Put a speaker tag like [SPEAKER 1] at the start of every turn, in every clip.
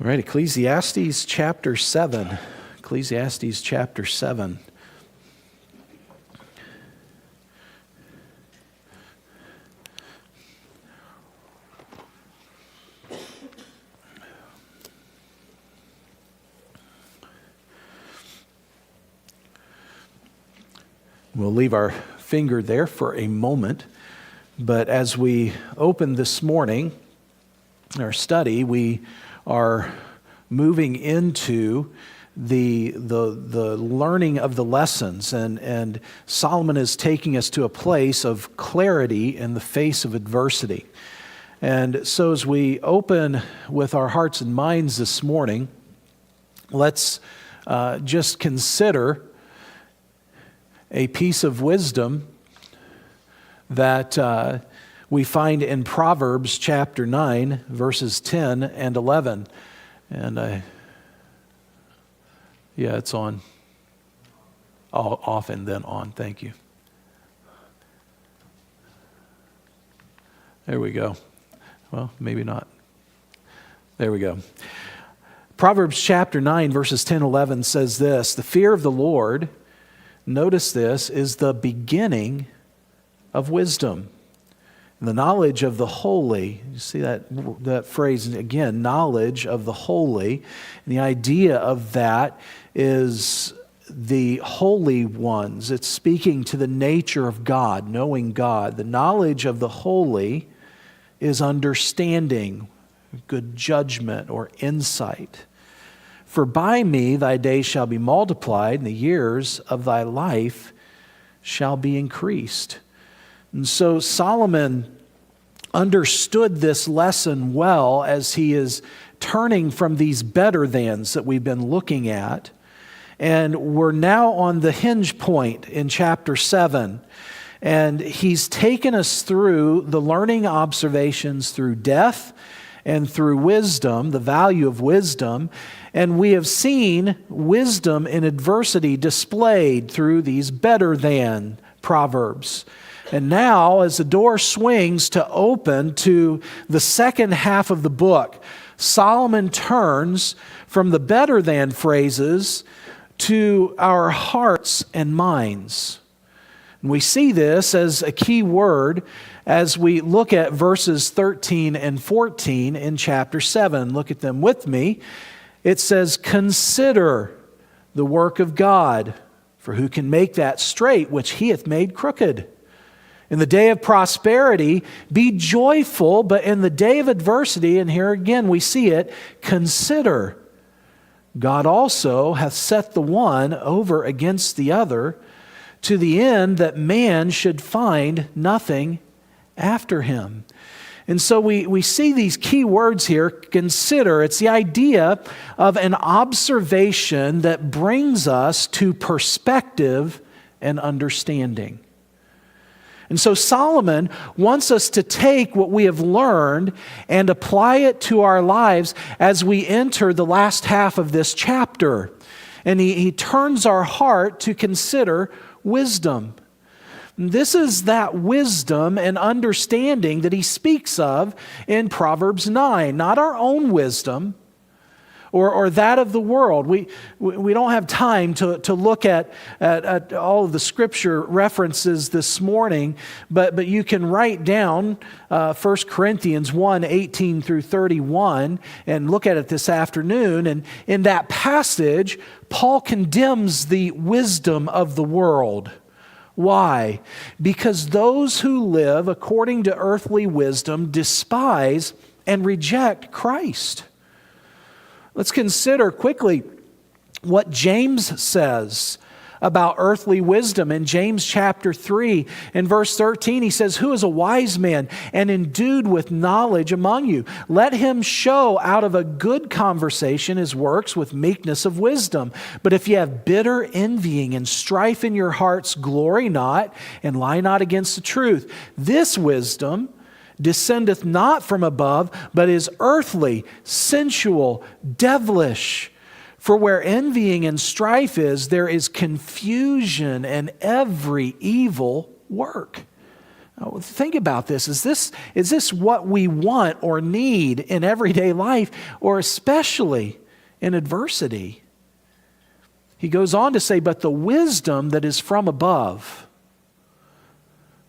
[SPEAKER 1] All right, Ecclesiastes chapter 7. Ecclesiastes chapter 7. We'll leave our finger there for a moment, but as we open this morning, our study, we are moving into the learning of the lessons, and Solomon is taking us to a place of clarity in the face of adversity. And so as we open with our hearts and minds this morning, let's just consider a piece of wisdom that we find in Proverbs chapter 9, verses 10 and 11. And it's on. Off and then on. Thank you. There we go. Well, maybe not. There we go. Proverbs chapter 9, verses 10 and 11 says this: "The fear of the Lord," notice this, "is the beginning of wisdom. And the knowledge of the holy," you see that phrase again, knowledge of the holy. And the idea of that is the holy ones. It's speaking to the nature of God, knowing God. The knowledge of the holy is understanding, good judgment or insight. "For by me thy days shall be multiplied, and the years of thy life shall be increased." And so Solomon understood this lesson well as he is turning from these better thans that we've been looking at. And we're now on the hinge point in chapter 7. And he's taken us through the learning observations through death and through wisdom, the value of wisdom. And we have seen wisdom in adversity displayed through these better than proverbs. And now, as the door swings to open to the second half of the book, Solomon turns from the better than phrases to our hearts and minds. And we see this as a key word as we look at verses 13 and 14 in chapter 7. Look at them with me. It says, "Consider the work of God, for who can make that straight which he hath made crooked? In the day of prosperity, be joyful, but in the day of adversity," and here again we see it, "consider. God also hath set the one over against the other, to the end that man should find nothing after him." And so we see these key words here, consider. It's the idea of an observation that brings us to perspective and understanding. And so Solomon wants us to take what we have learned and apply it to our lives as we enter the last half of this chapter. And he turns our heart to consider wisdom. This is that wisdom and understanding that he speaks of in Proverbs 9, not our own wisdom or that of the world. We don't have time to look at all of the scripture references this morning, but you can write down 1 Corinthians 1, 18 through 31 and look at it this afternoon. And in that passage, Paul condemns the wisdom of the world. Why? Because those who live according to earthly wisdom despise and reject Christ. Let's consider quickly what James says about earthly wisdom. In James chapter 3, in verse 13, he says, "Who is a wise man and endued with knowledge among you? Let him show out of a good conversation his works with meekness of wisdom. But if ye have bitter envying and strife in your hearts, glory not and lie not against the truth. This wisdom descendeth not from above, but is earthly, sensual, devilish. For where envying and strife is, there is confusion and every evil work." Think about this. Is this what we want or need in everyday life, or especially in adversity? He goes on to say, but the wisdom that is from above.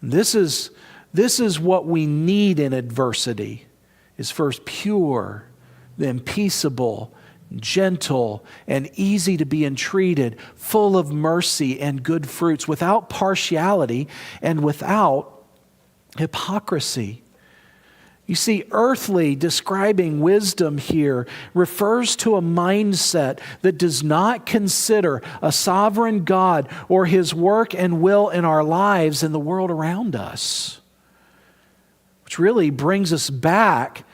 [SPEAKER 1] This is what we need in adversity, is first pure, then peaceable, gentle, and easy to be entreated, full of mercy and good fruits, without partiality and without hypocrisy. You see, earthly, describing wisdom here, refers to a mindset that does not consider a sovereign God or His work and will in our lives and the world around us. Which really brings us back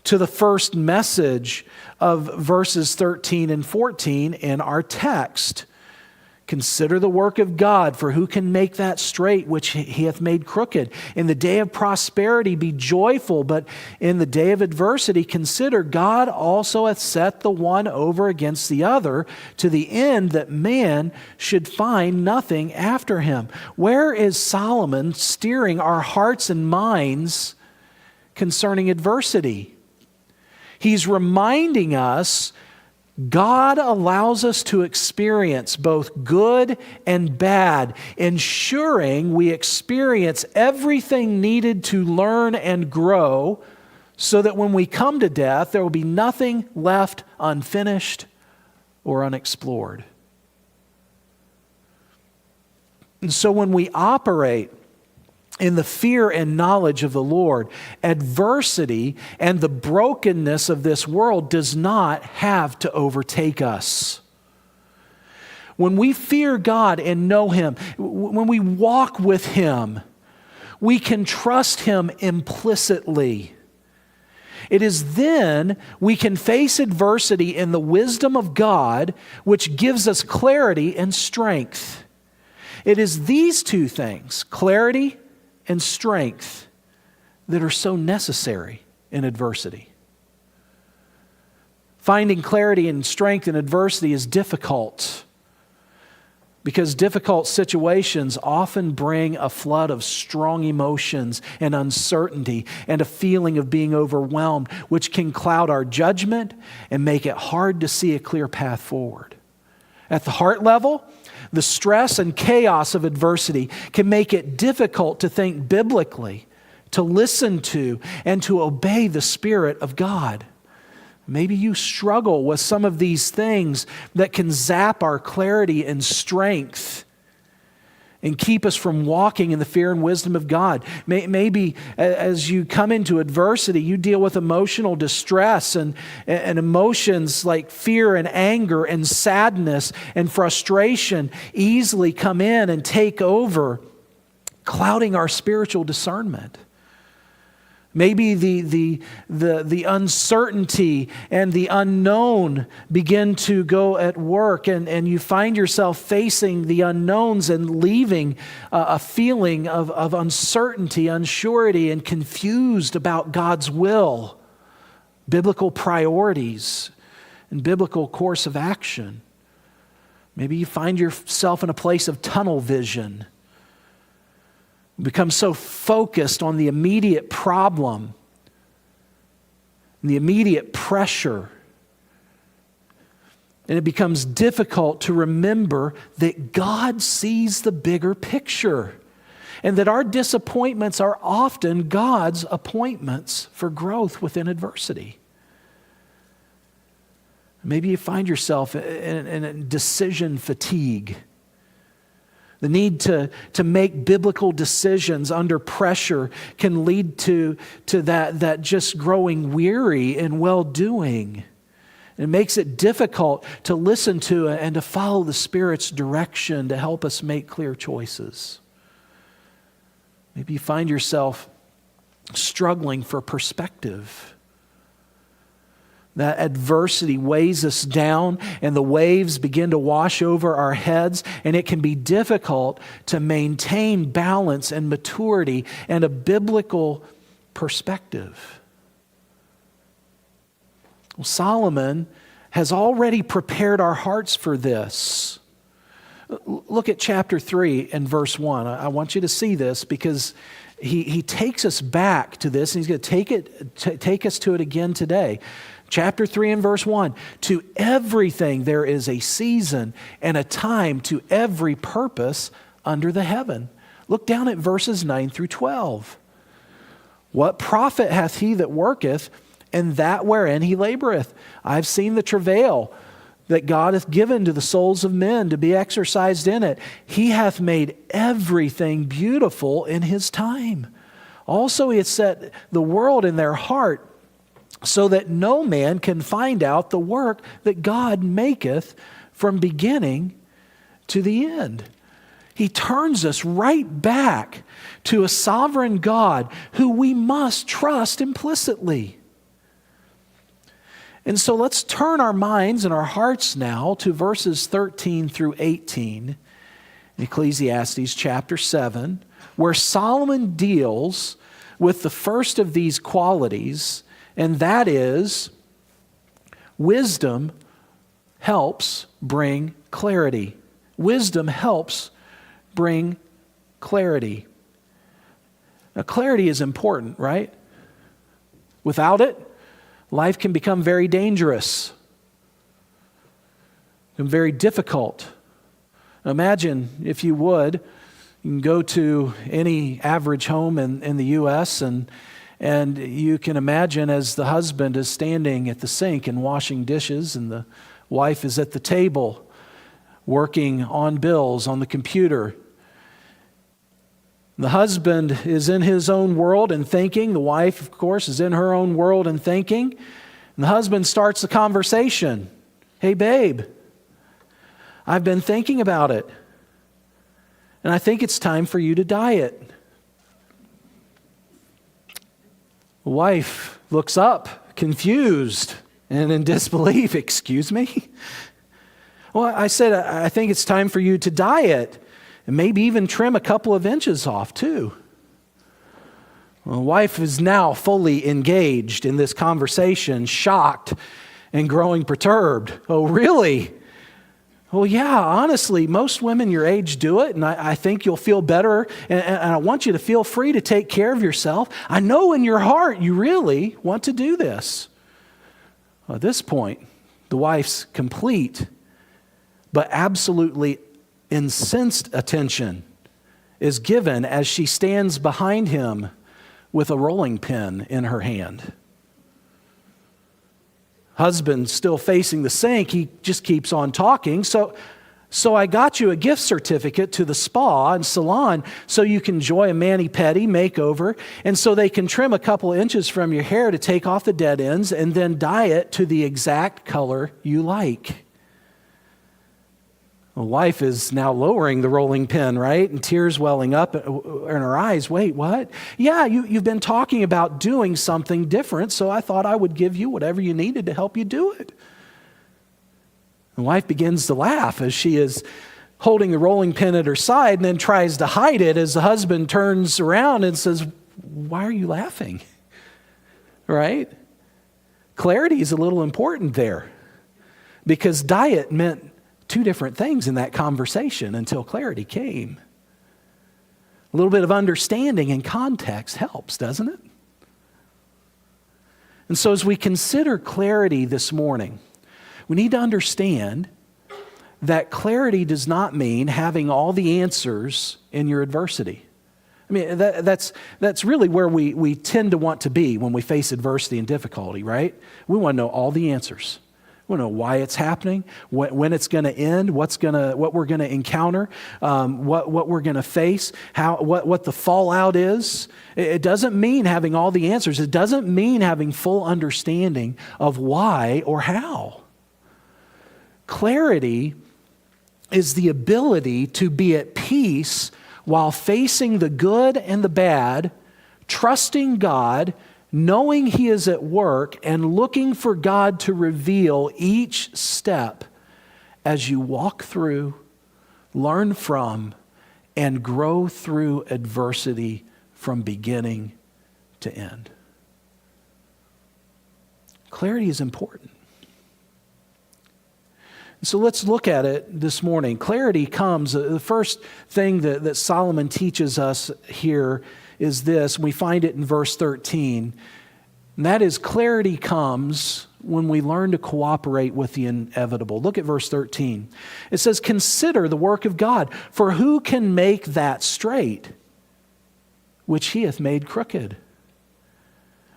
[SPEAKER 1] to the first message of verses 13 and 14 in our text. Consider the work of God, for who can make that straight which He hath made crooked? In the day of prosperity be joyful, but in the day of adversity consider God also hath set the one over against the other, to the end that man should find nothing after him. Where is Solomon steering our hearts and minds concerning adversity? He's reminding us God allows us to experience both good and bad, ensuring we experience everything needed to learn and grow, so that when we come to death, there will be nothing left unfinished or unexplored. And so when we operate in the fear and knowledge of the Lord, adversity and the brokenness of this world does not have to overtake us. When we fear God and know Him, when we walk with Him, we can trust Him implicitly. It is then we can face adversity in the wisdom of God, which gives us clarity and strength. It is these two things, clarity and strength, that are so necessary in adversity. Finding clarity and strength in adversity is difficult, because difficult situations often bring a flood of strong emotions and uncertainty and a feeling of being overwhelmed, which can cloud our judgment and make it hard to see a clear path forward. At the heart level, the stress and chaos of adversity can make it difficult to think biblically, to listen to, and to obey the Spirit of God. Maybe you struggle with some of these things that can zap our clarity and strength and keep us from walking in the fear and wisdom of God. Maybe as you come into adversity, you deal with emotional distress and emotions like fear and anger and sadness and frustration easily come in and take over, clouding our spiritual discernment. Maybe the uncertainty and the unknown begin to go at work, and you find yourself facing the unknowns and leaving a feeling of uncertainty, unsurety, and confused about God's will, biblical priorities, and biblical course of action. Maybe you find yourself in a place of tunnel vision. Become so focused on the immediate problem and the immediate pressure, and it becomes difficult to remember that God sees the bigger picture and that our disappointments are often God's appointments for growth within adversity. Maybe you find yourself in a decision fatigue. The need to make biblical decisions under pressure can lead to that just growing weary in well-doing. It makes it difficult to listen to and to follow the Spirit's direction to help us make clear choices. Maybe you find yourself struggling for perspective. That adversity weighs us down and the waves begin to wash over our heads, and it can be difficult to maintain balance and maturity and a biblical perspective. Well, Solomon has already prepared our hearts for this. Look at chapter 3 and verse 1. I want you to see this because he takes us back to this, and he's going to take us to it again today. Chapter 3 and verse 1, to everything there is a season and a time to every purpose under the heaven. Look down at verses 9 through 12. What profit hath he that worketh, and that wherein he laboreth? I have seen the travail that God hath given to the souls of men to be exercised in it. He hath made everything beautiful in his time. Also he hath set the world in their heart, so that no man can find out the work that God maketh from beginning to the end. He turns us right back to a sovereign God who we must trust implicitly. And so let's turn our minds and our hearts now to verses 13 through 18 in Ecclesiastes chapter 7, where Solomon deals with the first of these qualities, and that is wisdom helps bring clarity. Wisdom helps bring clarity. Now, clarity is important, right? Without it, life can become very dangerous and very difficult. Imagine, if you would, you can go to any average home in the U.S. and you can imagine as the husband is standing at the sink and washing dishes, and the wife is at the table working on bills on the computer. The husband is in his own world and thinking. The wife, of course, is in her own world and thinking. And the husband starts the conversation. Hey, babe, I've been thinking about it, and I think it's time for you to diet. The wife looks up, confused and in disbelief. Excuse me? Well, I said, I think it's time for you to diet, and maybe even trim a couple of inches off too. Well, the wife is now fully engaged in this conversation, shocked and growing perturbed. Oh, really? Well, yeah, honestly, most women your age do it, and I think you'll feel better, and I want you to feel free to take care of yourself. I know in your heart you really want to do this. Well, at this point, the wife's complete but absolutely incensed attention is given as she stands behind him with a rolling pin in her hand. Husband still facing the sink, he just keeps on talking. So I got you a gift certificate to the spa and salon so you can enjoy a mani-pedi makeover, and so they can trim a couple inches from your hair to take off the dead ends and then dye it to the exact color you like. The wife is now lowering the rolling pin, right? And tears welling up in her eyes. Wait, what? Yeah, you've been talking about doing something different, so I thought I would give you whatever you needed to help you do it. The wife begins to laugh as she is holding the rolling pin at her side and then tries to hide it as the husband turns around and says, why are you laughing? Right? Clarity is a little important there, because diet meant two different things in that conversation until clarity came. A little bit of understanding and context helps, doesn't it? And so as we consider clarity this morning, we need to understand that clarity does not mean having all the answers in your adversity. I mean, that's really where we tend to want to be when we face adversity and difficulty, right? We want to know all the answers. We want to know why it's happening, when it's going to end, what we're going to encounter, what we're going to face, what the fallout is. It doesn't mean having all the answers. It doesn't mean having full understanding of why or how. Clarity is the ability to be at peace while facing the good and the bad, trusting God, knowing He is at work, and looking for God to reveal each step as you walk through, learn from, and grow through adversity from beginning to end. Clarity is important. So let's look at it this morning. Clarity comes, the first thing that Solomon teaches us here is this. We find it in verse 13. And that is, clarity comes when we learn to cooperate with the inevitable. Look at verse 13. It says, consider the work of God, for who can make that straight which he hath made crooked?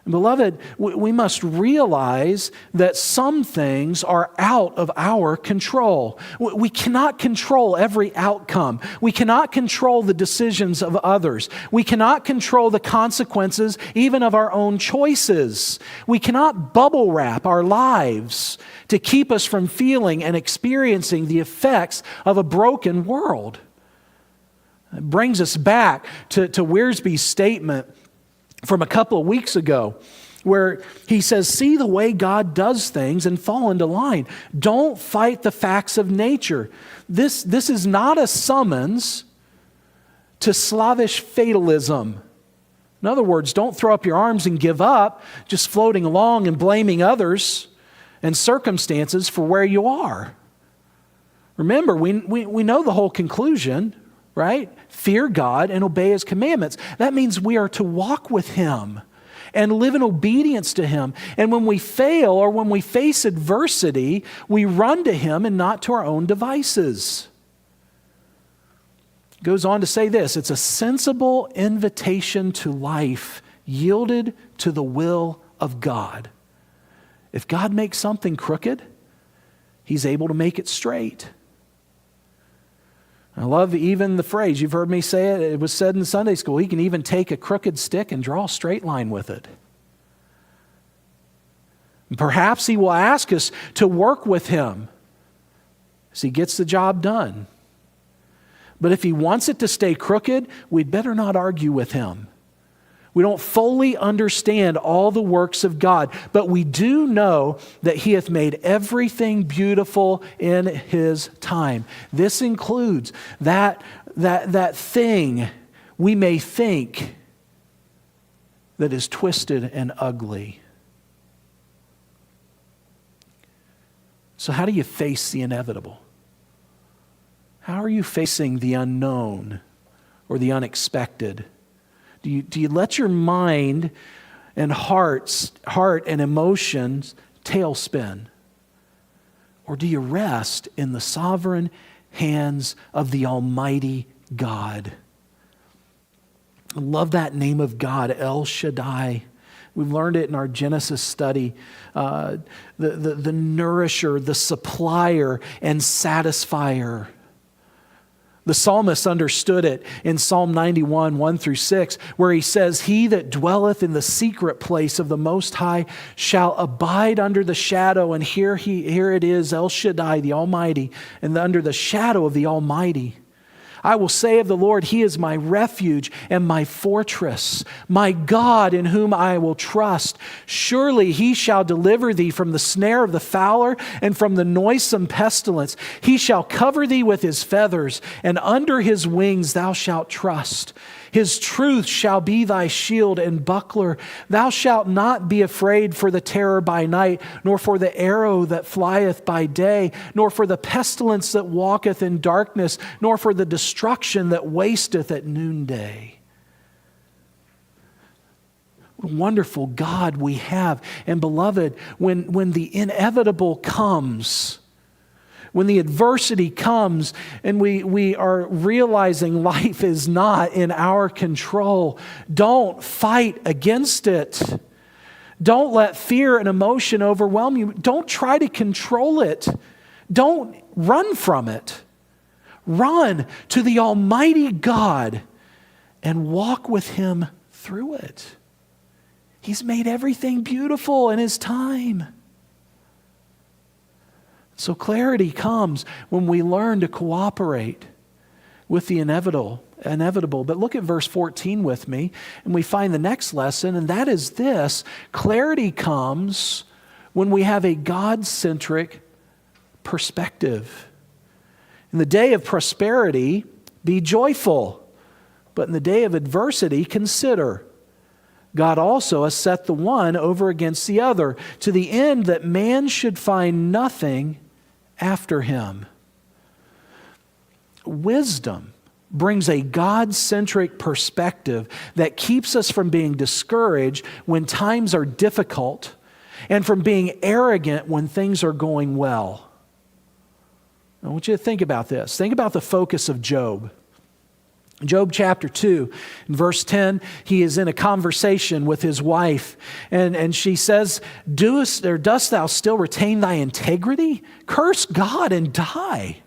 [SPEAKER 1] Beloved, we must realize that some things are out of our control. We cannot control every outcome. We cannot control the decisions of others. We cannot control the consequences even of our own choices. We cannot bubble wrap our lives to keep us from feeling and experiencing the effects of a broken world. It brings us back to Wiersbe's statement from a couple of weeks ago, where he says, see the way God does things and fall into line. Don't fight the facts of nature. This is not a summons to slavish fatalism. In other words, don't throw up your arms and give up, just floating along and blaming others and circumstances for where you are. Remember, we know the whole conclusion, right? Fear God and obey His commandments. That means we are to walk with Him and live in obedience to Him. And when we fail or when we face adversity, we run to Him and not to our own devices. It goes on to say this, it's a sensible invitation to life yielded to the will of God. If God makes something crooked, He's able to make it straight. I love even the phrase, you've heard me say it, it was said in Sunday school, He can even take a crooked stick and draw a straight line with it. And perhaps He will ask us to work with Him as He gets the job done. But if He wants it to stay crooked, we'd better not argue with Him. We don't fully understand all the works of God, but we do know that He hath made everything beautiful in His time. This includes that thing we may think that is twisted and ugly. So how do you face the inevitable? How are you facing the unknown or the unexpected? Do you let your mind and heart and emotions tailspin? Or do you rest in the sovereign hands of the Almighty God? I love that name of God, El Shaddai. We've learned it in our Genesis study. The nourisher, the supplier, and satisfier. The psalmist understood it in Psalm 91, 1 through 6, where he says, He that dwelleth in the secret place of the Most High shall abide under the shadow. And here it is, El Shaddai, the Almighty, and under the shadow of the Almighty. I will say of the Lord, He is my refuge and my fortress, my God in whom I will trust. Surely He shall deliver thee from the snare of the fowler and from the noisome pestilence. He shall cover thee with His feathers, and under His wings thou shalt trust. His truth shall be thy shield and buckler. Thou shalt not be afraid for the terror by night, nor for the arrow that flieth by day, nor for the pestilence that walketh in darkness, nor for the destruction that wasteth at noonday. What a wonderful God we have. And beloved, when the inevitable comes, when the adversity comes and we are realizing life is not in our control, don't fight against it. Don't let fear and emotion overwhelm you. Don't try to control it. Don't run from it. Run to the Almighty God and walk with Him through it. He's made everything beautiful in His time. So clarity comes when we learn to cooperate with the inevitable. But look at verse 14 with me, and we find the next lesson, and that is this. Clarity comes when we have a God-centric perspective. In the day of prosperity, be joyful, but in the day of adversity, consider. God also has set the one over against the other, to the end that man should find nothing after him. Wisdom brings a God-centric perspective that keeps us from being discouraged when times are difficult and from being arrogant when things are going well. I want you to think about this. Think about the focus of Job. Job chapter 2, in verse 10, he is in a conversation with his wife, and she says, dost thou still retain thy integrity? Curse God and die.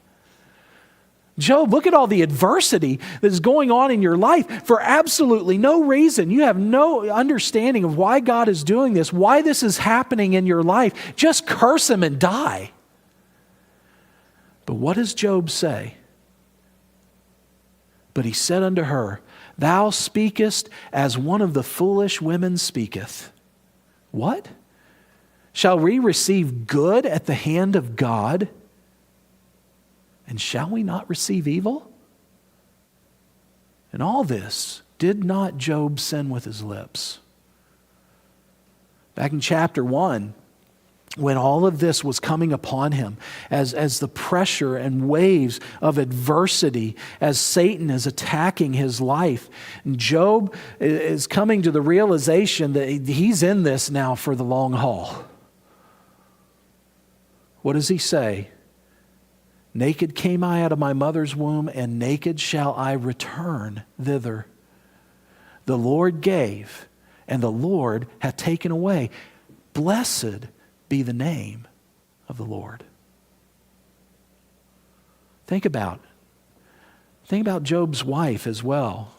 [SPEAKER 1] Job, look at all the adversity that is going on in your life for absolutely no reason. You have no understanding of why God is doing this, why this is happening in your life. Just curse him and die. But what does Job say? But he said unto her, Thou speakest as one of the foolish women speaketh. What? Shall we receive good at the hand of God? And shall we not receive evil? And all this did not Job sin with his lips. Back in chapter 1, when all of this was coming upon him, as the pressure and waves of adversity, as Satan is attacking his life, and Job is coming to the realization that he's in this now for the long haul. What does he say? Naked came I out of my mother's womb, and naked shall I return thither. The Lord gave, and the Lord hath taken away. Blessed be the name of the Lord. Think about Job's wife as well.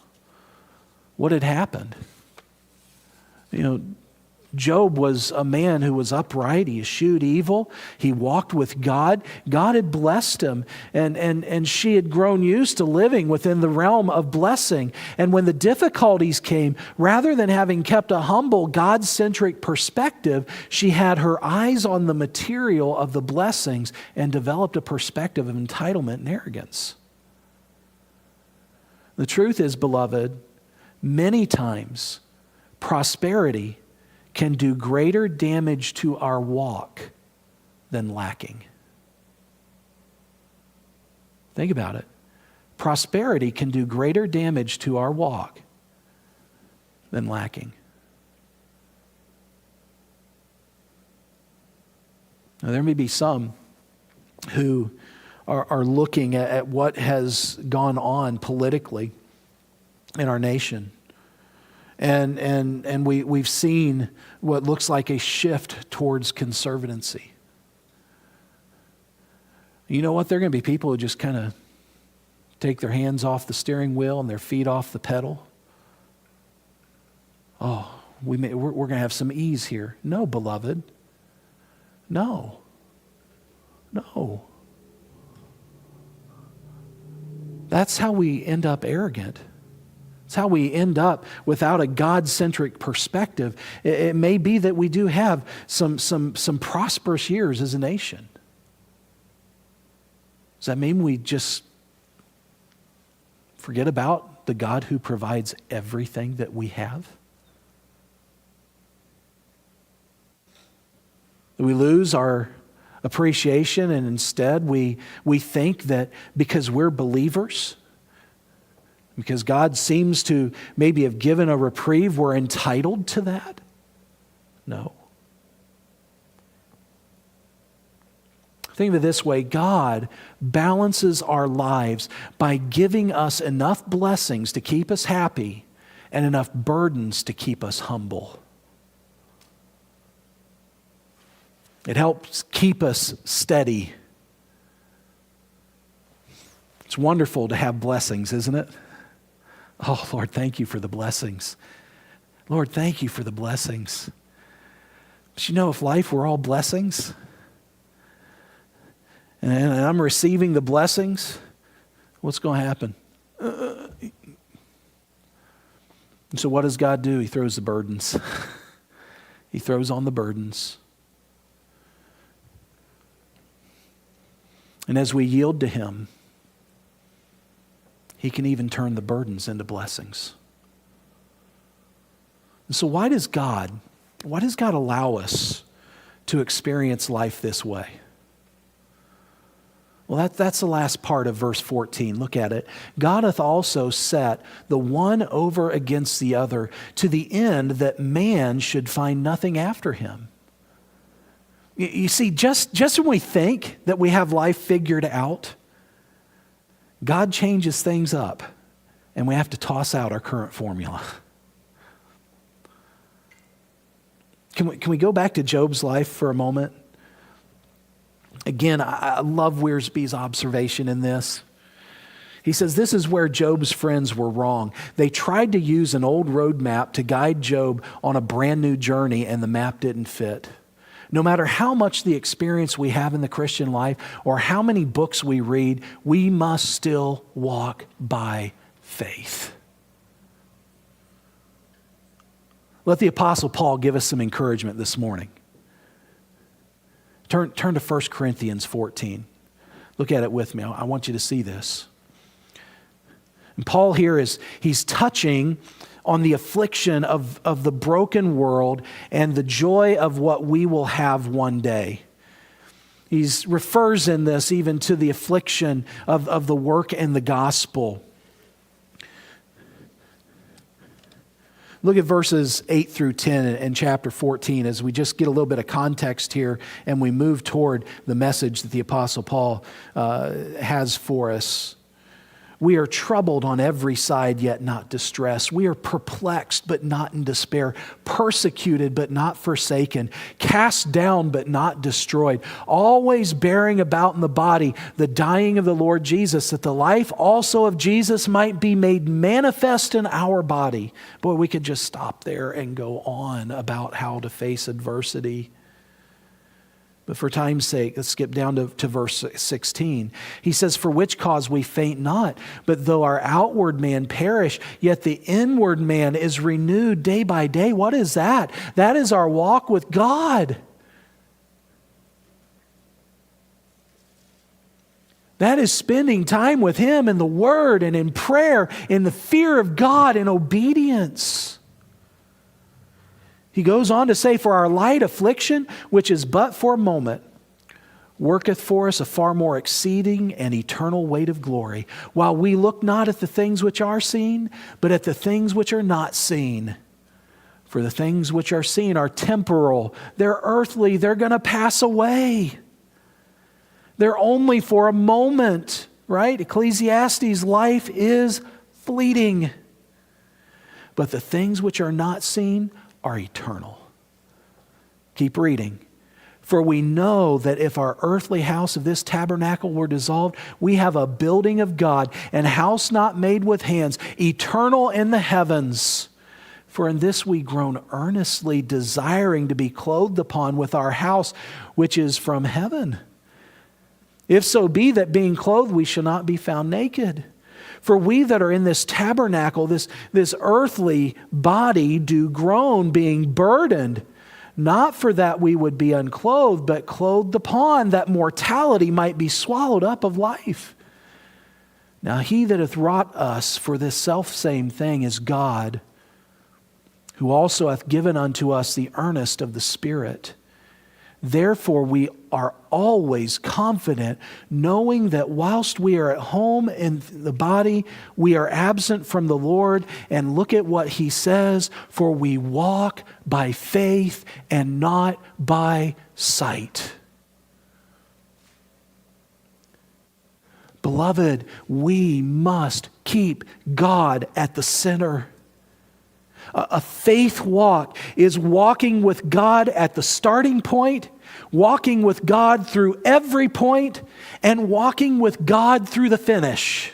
[SPEAKER 1] What had happened? Job was a man who was upright. He eschewed evil. He walked with God. God had blessed him, and she had grown used to living within the realm of blessing. And when the difficulties came, rather than having kept a humble, God-centric perspective, she had her eyes on the material of the blessings and developed a perspective of entitlement and arrogance. The truth is, beloved, many times prosperity can do greater damage to our walk than lacking. Think about it. Prosperity can do greater damage to our walk than lacking. Now, there may be some who are looking at what has gone on politically in our nation. And we've seen what looks like a shift towards conservatancy. You know what? There are going to be people who just kind of take their hands off the steering wheel and their feet off the pedal. Oh, we're going to have some ease here. No, beloved. No. That's how we end up arrogant. It's how we end up without a God-centric perspective. It may be that we do have some prosperous years as a nation. Does that mean we just forget about the God who provides everything that we have? We lose our appreciation, and instead we think that because we're believers, because God seems to maybe have given a reprieve, we're entitled to that? No. Think of it this way. God balances our lives by giving us enough blessings to keep us happy and enough burdens to keep us humble. It helps keep us steady. It's wonderful to have blessings, isn't it? Oh, Lord, thank you for the blessings. Lord, thank you for the blessings. But if life were all blessings, and I'm receiving the blessings, what's going to happen? And so what does God do? He throws the burdens. He throws on the burdens. And as we yield to Him, He can even turn the burdens into blessings. And so why does God allow us to experience life this way? Well, that's the last part of verse 14. Look at it. God hath also set the one over against the other, to the end that man should find nothing after him. You see, just when we think that we have life figured out, God changes things up, and we have to toss out our current formula. Can we go back to Job's life for a moment? Again, I love Wiersbe's observation in this. He says this is where Job's friends were wrong. They tried to use an old road map to guide Job on a brand new journey, and the map didn't fit. No matter how much the experience we have in the Christian life or how many books we read, we must still walk by faith. Let the Apostle Paul give us some encouragement this morning. Turn to 1 Corinthians 14. Look at it with me. I want you to see this. And Paul here he's touching on the affliction of the broken world and the joy of what we will have one day. He refers in this even to the affliction of the work and the gospel. Look at verses 8 through 10 in chapter 14 as we just get a little bit of context here and we move toward the message that the Apostle Paul has for us. We are troubled on every side, yet not distressed. We are perplexed, but not in despair. Persecuted, but not forsaken. Cast down, but not destroyed. Always bearing about in the body the dying of the Lord Jesus, that the life also of Jesus might be made manifest in our body. Boy, we could just stop there and go on about how to face adversity. But for time's sake, let's skip down to verse 16. He says, for which cause we faint not, but though our outward man perish, yet the inward man is renewed day by day. What is that? That is our walk with God. That is spending time with Him in the Word and in prayer, in the fear of God and obedience. He goes on to say, for our light affliction, which is but for a moment, worketh for us a far more exceeding and eternal weight of glory, while we look not at the things which are seen, but at the things which are not seen. For the things which are seen are temporal, they're earthly, they're going to pass away. They're only for a moment, right? Ecclesiastes, life is fleeting. But the things which are not seen are eternal. Keep reading. For we know that if our earthly house of this tabernacle were dissolved, we have a building of God, an house not made with hands, eternal in the heavens. For in this we groan earnestly, desiring to be clothed upon with our house, which is from heaven. If so be that being clothed we shall not be found naked. For we that are in this tabernacle, this earthly body, do groan, being burdened, not for that we would be unclothed, but clothed upon, that mortality might be swallowed up of life. Now He that hath wrought us for this selfsame thing is God, who also hath given unto us the earnest of the Spirit. Therefore we are always confident, knowing that whilst we are at home in the body, we are absent from the Lord. And look at what He says, for we walk by faith and not by sight. Beloved, we must keep God at the center. A faith walk is walking with God at the starting point, walking with God through every point, and walking with God through the finish.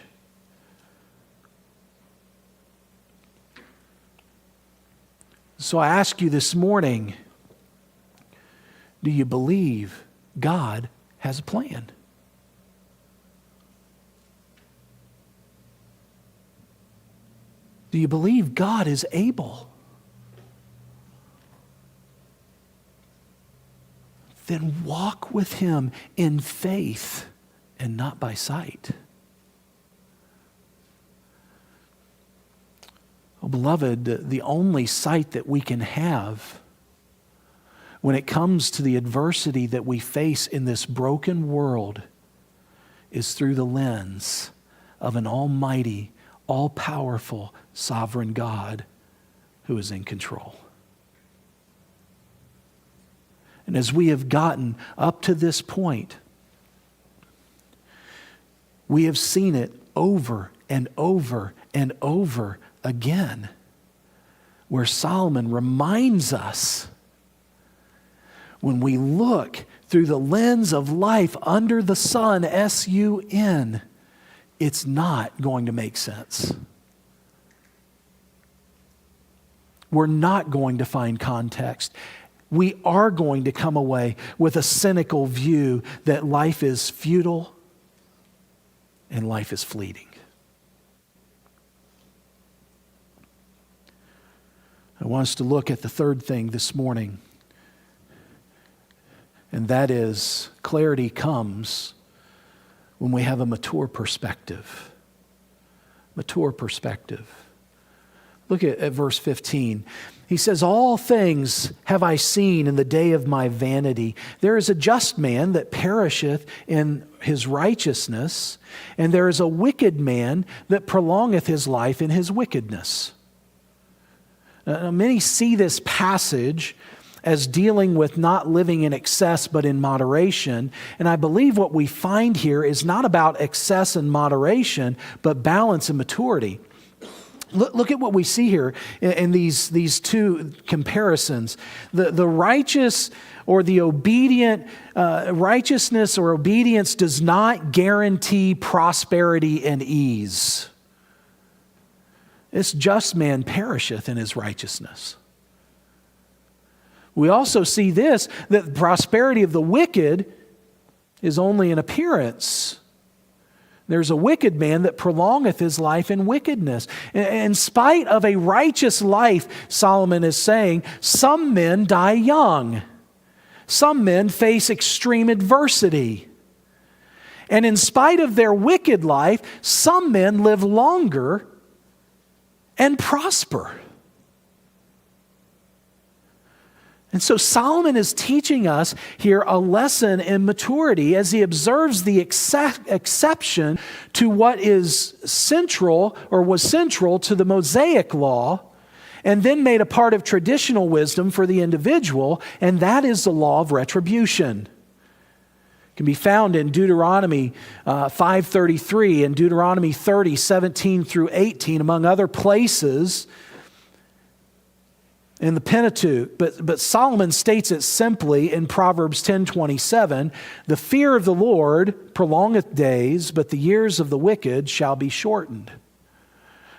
[SPEAKER 1] So I ask you this morning, do you believe God has a plan? Do you believe God is able? Then walk with Him in faith and not by sight. Oh, beloved, the only sight that we can have when it comes to the adversity that we face in this broken world is through the lens of an almighty, all-powerful, sovereign God who is in control. And as we have gotten up to this point, we have seen it over and over and over again, where Solomon reminds us, when we look through the lens of life under the sun, S-U-N, it's not going to make sense. We're not going to find context. We are going to come away with a cynical view that life is futile and life is fleeting. I want us to look at the third thing this morning, and that is clarity comes when we have a mature perspective. Mature perspective. Look at verse 15. He says, "All things have I seen in the day of my vanity. There is a just man that perisheth in his righteousness, and there is a wicked man that prolongeth his life in his wickedness." Many see this passage as dealing with not living in excess but in moderation. And I believe what we find here is not about excess and moderation, but balance and maturity. Look at what we see here in these two comparisons. The righteous or the obedient, righteousness or obedience does not guarantee prosperity and ease. This just man perisheth in his righteousness. We also see this, that the prosperity of the wicked is only an appearance. There's a wicked man that prolongeth his life in wickedness. In spite of a righteous life, Solomon is saying, some men die young. Some men face extreme adversity. And in spite of their wicked life, some men live longer and prosper. And so Solomon is teaching us here a lesson in maturity as he observes the exception to what is central or was central to the Mosaic law and then made a part of traditional wisdom for the individual, and that is the law of retribution. It can be found in Deuteronomy 5:33 and Deuteronomy 30:17 through 18, among other places in the Pentateuch. But Solomon states it simply in Proverbs 10:27, "The fear of the Lord prolongeth days, but the years of the wicked shall be shortened."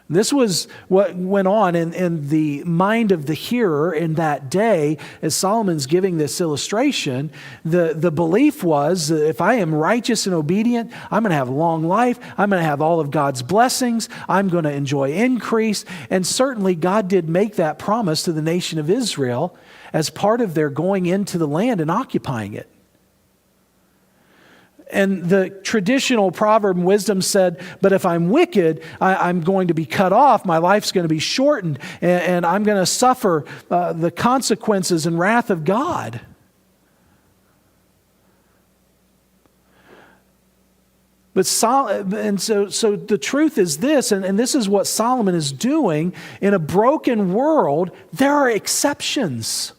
[SPEAKER 1] This was what went on in the mind of the hearer in that day as Solomon's giving this illustration. The belief was that if I am righteous and obedient, I'm going to have a long life. I'm going to have all of God's blessings. I'm going to enjoy increase. And certainly God did make that promise to the nation of Israel as part of their going into the land and occupying it. And the traditional proverb and wisdom said, but if I'm wicked, I'm going to be cut off, my life's going to be shortened, and I'm going to suffer the consequences and wrath of God. But so the truth is this, and this is what Solomon is doing. In a broken world, there are exceptions.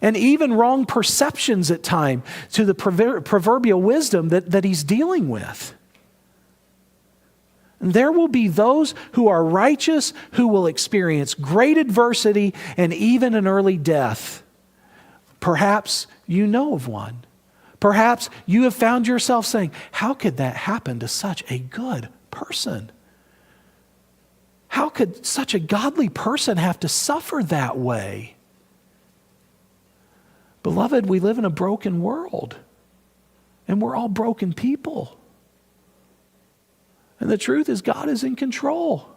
[SPEAKER 1] And even wrong perceptions at times to the proverbial wisdom that he's dealing with. And there will be those who are righteous who will experience great adversity and even an early death. Perhaps you know of one. Perhaps you have found yourself saying, how could that happen to such a good person? How could such a godly person have to suffer that way? Beloved, we live in a broken world, and we're all broken people. And the truth is God is in control,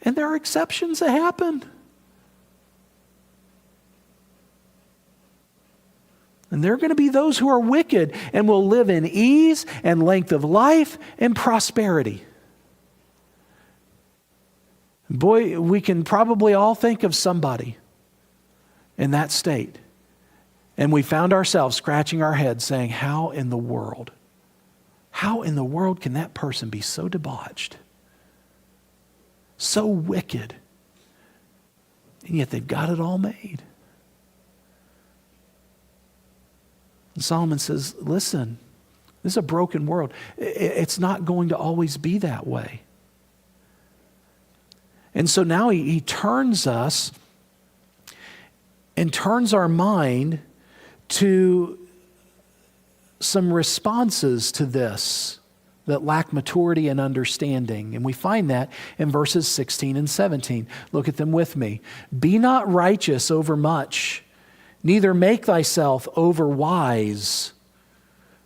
[SPEAKER 1] and there are exceptions that happen. And there are going to be those who are wicked and will live in ease and length of life and prosperity. Boy, we can probably all think of somebody in that state. And we found ourselves scratching our heads saying, how in the world How in the world can that person be so debauched, so wicked, and yet they've got it all made? And Solomon says, listen, this is a broken world. It's not going to always be that way. And so now he turns us and turns our mind to some responses to this that lack maturity and understanding. And we find that in verses 16 and 17. Look at them with me. Be not righteous over much, neither make thyself over wise.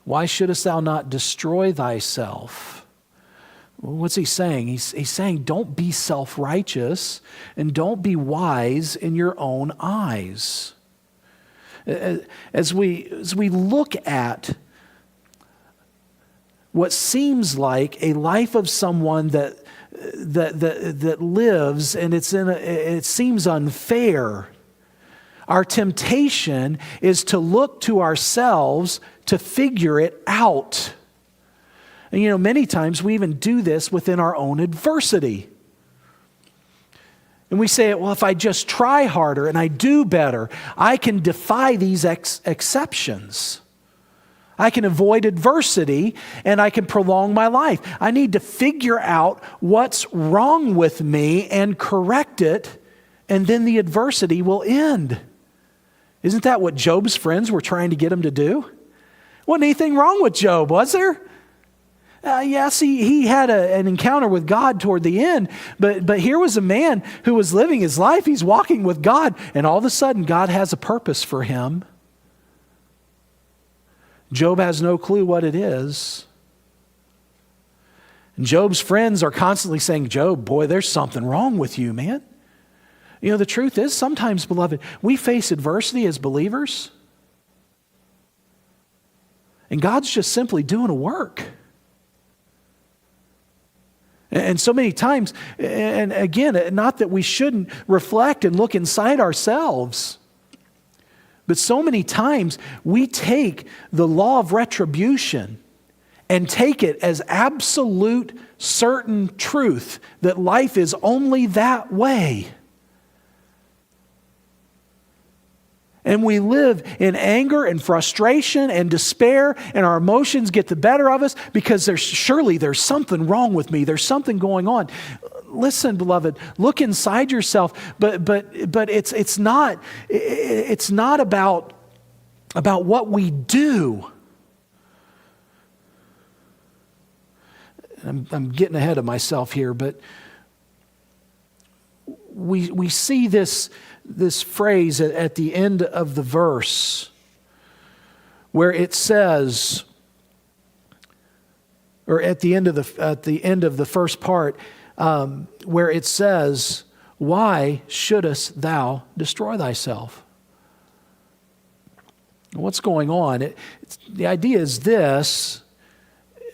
[SPEAKER 1] Why shouldest thou not destroy thyself? Well, what's he saying? He's saying don't be self-righteous and don't be wise in your own eyes. As we look at what seems like a life of someone that lives and it seems unfair, our temptation is to look to ourselves to figure it out. And many times we even do this within our own adversity. And we say, well, if I just try harder and I do better, I can defy these exceptions. I can avoid adversity and I can prolong my life. I need to figure out what's wrong with me and correct it, and then the adversity will end. Isn't that what Job's friends were trying to get him to do? Wasn't anything wrong with Job, was there? Yes, he had an encounter with God toward the end, but here was a man who was living his life. He's walking with God, and all of a sudden God has a purpose for him. Job has no clue what it is. And Job's friends are constantly saying, Job, boy, there's something wrong with you, man. The truth is, sometimes, beloved, we face adversity as believers, and God's just simply doing a work. And so many times, and again, not that we shouldn't reflect and look inside ourselves, but so many times we take the law of retribution and take it as absolute certain truth that life is only that way. And we live in anger and frustration and despair, and our emotions get the better of us because there's something wrong with me. There's something going on. Listen, beloved, look inside yourself, but it's not about what we do. I'm getting ahead of myself here, but we see this phrase at the end of the verse where it says, or at the end of the first part, where it says, why shouldest thou destroy thyself? What's going on? The idea is this.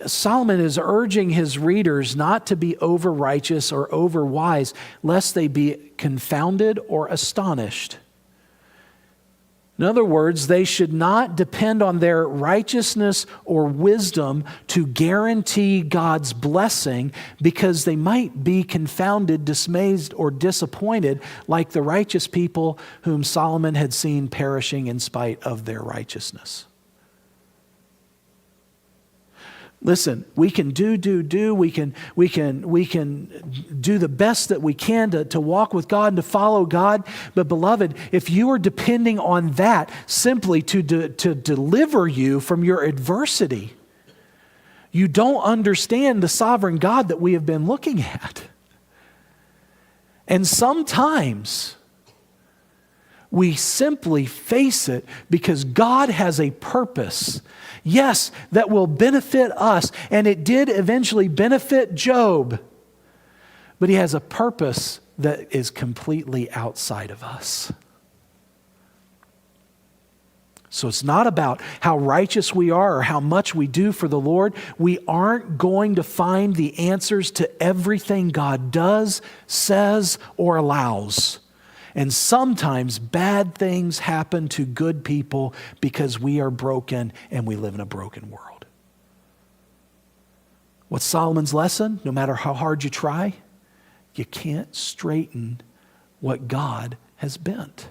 [SPEAKER 1] Solomon is urging his readers not to be over righteous or over wise, lest they be confounded or astonished. In other words, they should not depend on their righteousness or wisdom to guarantee God's blessing, because they might be confounded, dismayed, or disappointed like the righteous people whom Solomon had seen perishing in spite of their righteousness. Listen, we can do. We can do the best that we can to walk with God and to follow God. But beloved, if you are depending on that simply to deliver you from your adversity, you don't understand the sovereign God that we have been looking at. And sometimes we simply face it because God has a purpose, yes, that will benefit us. And it did eventually benefit Job. But he has a purpose that is completely outside of us. So it's not about how righteous we are or how much we do for the Lord. We aren't going to find the answers to everything God does, says, or allows. And sometimes bad things happen to good people because we are broken and we live in a broken world. What's Solomon's lesson? No matter how hard you try, you can't straighten what God has bent.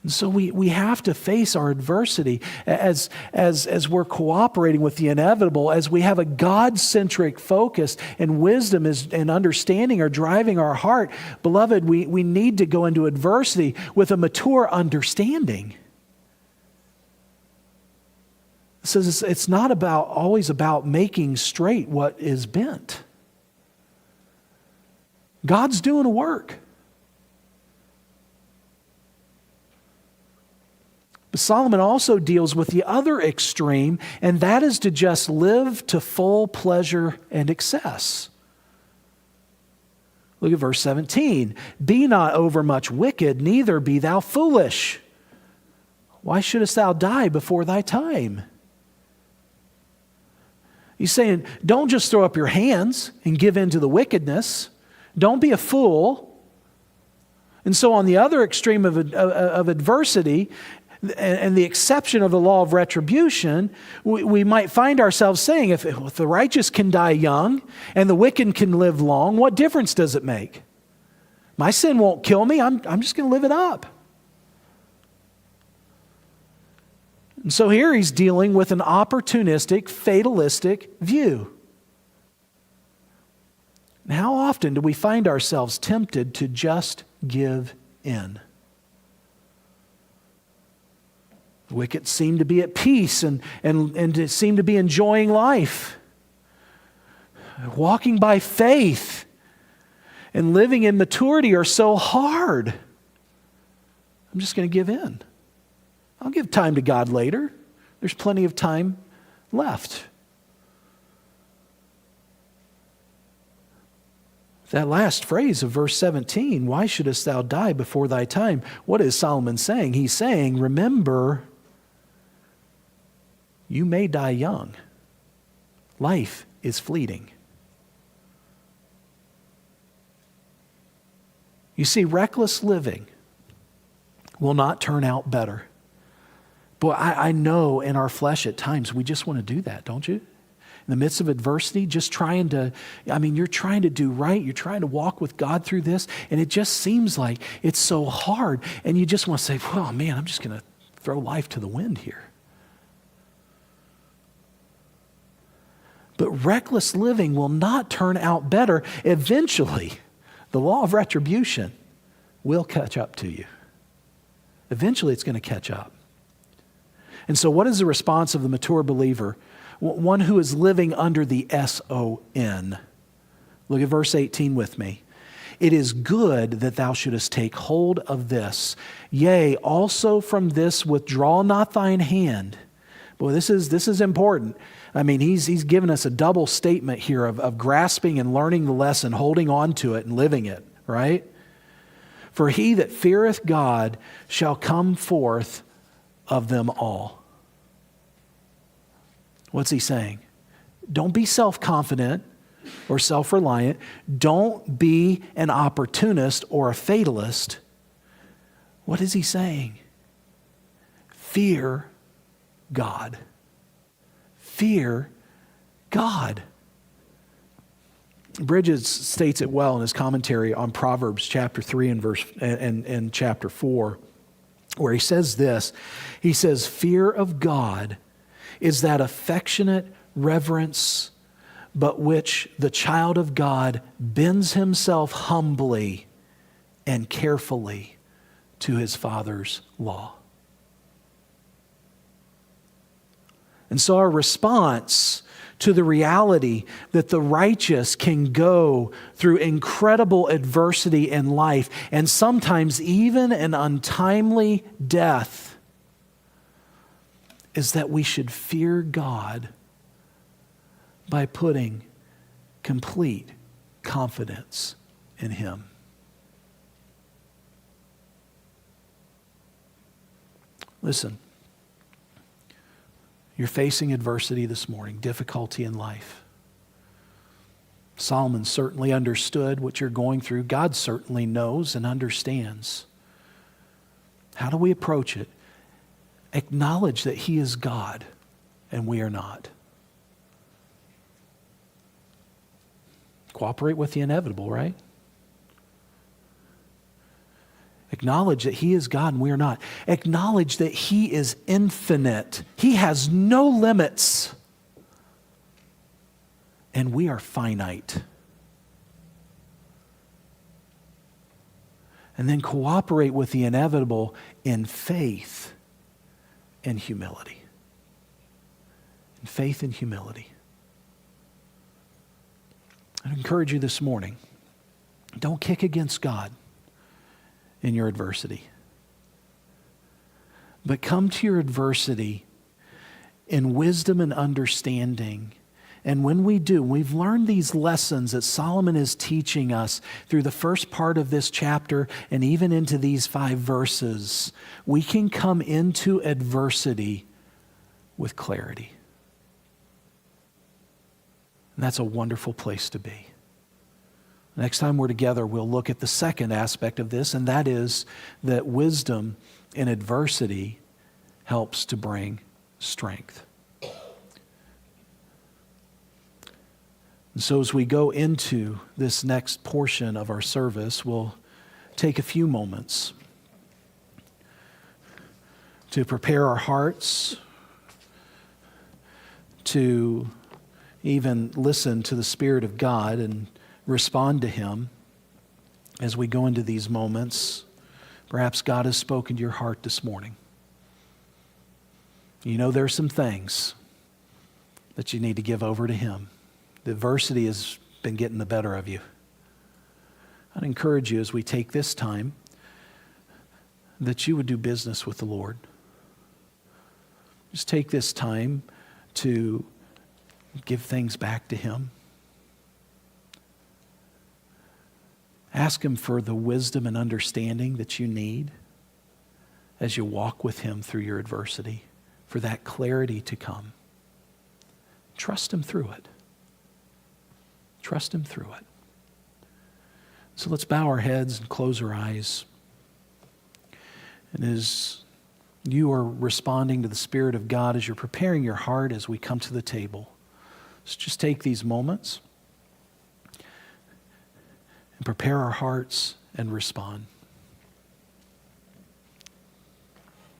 [SPEAKER 1] And so we have to face our adversity as we're cooperating with the inevitable, as we have a God-centric focus and wisdom and understanding are driving our heart. Beloved, we need to go into adversity with a mature understanding. It says it's not always about making straight what is bent. God's doing a work. But Solomon also deals with the other extreme, and that is to just live to full pleasure and excess. Look at verse 17. Be not overmuch wicked, neither be thou foolish. Why shouldest thou die before thy time? He's saying, don't just throw up your hands and give in to the wickedness. Don't be a fool. And so on the other extreme of adversity, and the exception of the law of retribution, we might find ourselves saying, if the righteous can die young and the wicked can live long, what difference does it make? My sin won't kill me. I'm just going to live it up. And so here he's dealing with an opportunistic, fatalistic view. And how often do we find ourselves tempted to just give in? The wicked seem to be at peace and seem to be enjoying life. Walking by faith and living in maturity are so hard. I'm just going to give in. I'll give time to God later. There's plenty of time left. That last phrase of verse 17, why shouldest thou die before thy time? What is Solomon saying? He's saying, remember, you may die young. Life is fleeting. You see, reckless living will not turn out better. Boy, I know in our flesh at times we just want to do that, don't you? In the midst of adversity, you're trying to do right. You're trying to walk with God through this, and it just seems like it's so hard. And you just want to say, well, man, I'm just going to throw life to the wind here. But reckless living will not turn out better. Eventually, the law of retribution will catch up to you. Eventually, it's going to catch up. And so what is the response of the mature believer? One who is living under the S-O-N. Look at verse 18 with me. It is good that thou shouldest take hold of this. Yea, also from this withdraw not thine hand. Boy, this is important. I mean, he's given us a double statement here of grasping and learning the lesson, holding on to it and living it, right? For he that feareth God shall come forth of them all. What's he saying? Don't be self-confident or self-reliant. Don't be an opportunist or a fatalist. What is he saying? Fear God. Fear God. Bridges states it well in his commentary on Proverbs chapter 3 and chapter 4, where he says this. He says, fear of God is that affectionate reverence, but which the child of God bends himself humbly and carefully to his Father's law. And so our response to the reality that the righteous can go through incredible adversity in life and sometimes even an untimely death is that we should fear God by putting complete confidence in Him. Listen, you're facing adversity this morning, difficulty in life. Solomon certainly understood what you're going through. God certainly knows and understands. How do we approach it? Acknowledge that He is God and we are not. Cooperate with the inevitable, right? Acknowledge that He is God and we are not. Acknowledge that He is infinite. He has no limits. And we are finite. And then cooperate with the inevitable in faith and humility. In faith and humility. I encourage you this morning, don't kick against God in your adversity. But come to your adversity in wisdom and understanding. And when we do, we've learned these lessons that Solomon is teaching us through the first part of this chapter and even into these 5 verses. We can come into adversity with clarity. And that's a wonderful place to be. Next time we're together, we'll look at the second aspect of this, and that is that wisdom in adversity helps to bring strength. And so as we go into this next portion of our service, we'll take a few moments to prepare our hearts, to even listen to the Spirit of God and respond to Him as we go into these moments. Perhaps God has spoken to your heart this morning. You know there are some things that you need to give over to Him. The adversity has been getting the better of you. I'd encourage you as we take this time that you would do business with the Lord. Just take this time to give things back to Him. Ask Him for the wisdom and understanding that you need as you walk with Him through your adversity, for that clarity to come. Trust Him through it. Trust Him through it. So let's bow our heads and close our eyes. And as you are responding to the Spirit of God, as you're preparing your heart as we come to the table, let's just take these moments and prepare our hearts and respond.